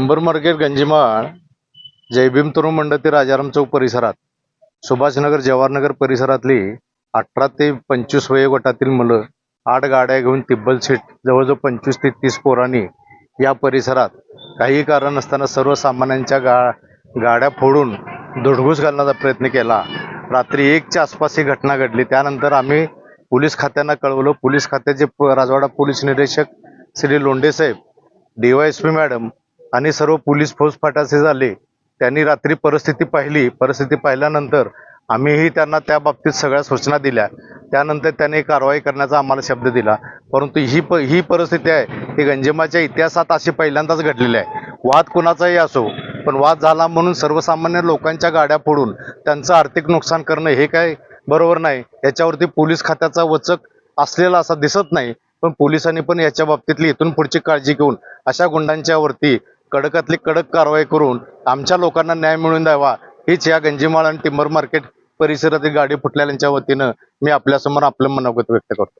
Timber market गंजीमाळ Jai Bhim तरुण मंडळ ते राजाराम चौक परिसरात सुभाषनगर जवाहरनगर परिसरातली 18 ते 25 वयोगटातील मुलं 8 गाड्या घेऊन तिब्बल सीट जवळजवळ 25 ते 30 पोरांनी या परिसरात काही कारण नसताना सर्वसामान्यांच्या गाड्या फोडून धुडगूस घालण्याचा प्रयत्न केला। रात्री 1च्या आसपास ही घटना घडली। त्यानंतर आम्ही पोलीस खात्यांना कळवलं। पोलीस खात्याचे राजवाडा पोलीस निरीक्षक श्री लोंढे साहेब, DYSP मॅडम आणि सर्व पोलीस फौजफाटाचे झाले। त्यांनी रात्री परिस्थिती पाहिली। परिस्थिती पाहिल्यानंतर आम्हीही त्यांना त्या बाबतीत सगळ्या सूचना दिल्या। त्यानंतर त्यांनी कारवाई करण्याचा आम्हाला शब्द दिला। परंतु ही परिस्थिती आहे ही गंजीमाच्या इतिहासात अशी पहिल्यांदाच घडलेली आहे। वाद कुणाचाही असो, पण वाद झाला म्हणून सर्वसामान्य लोकांच्या गाड्या फोडून त्यांचं आर्थिक नुकसान करणं हे काय बरोबर नाही। याच्यावरती पोलीस खात्याचा वचक असलेला असा दिसत नाही। पण पोलिसांनी पण याच्या बाबतीतली इथून पुढची काळजी घेऊन अशा गुंडांच्या वरती कडकातली कडक कारवाई करून आमच्या लोकांना न्याय मिळवून द्यावा, हीच या गंजीमाळ आणि टिंबर मार्केट परिसरातील गाडी फुटलेल्यांच्या वतीनं मी आपल्यासमोर आपलं मनोगत व्यक्त करतो।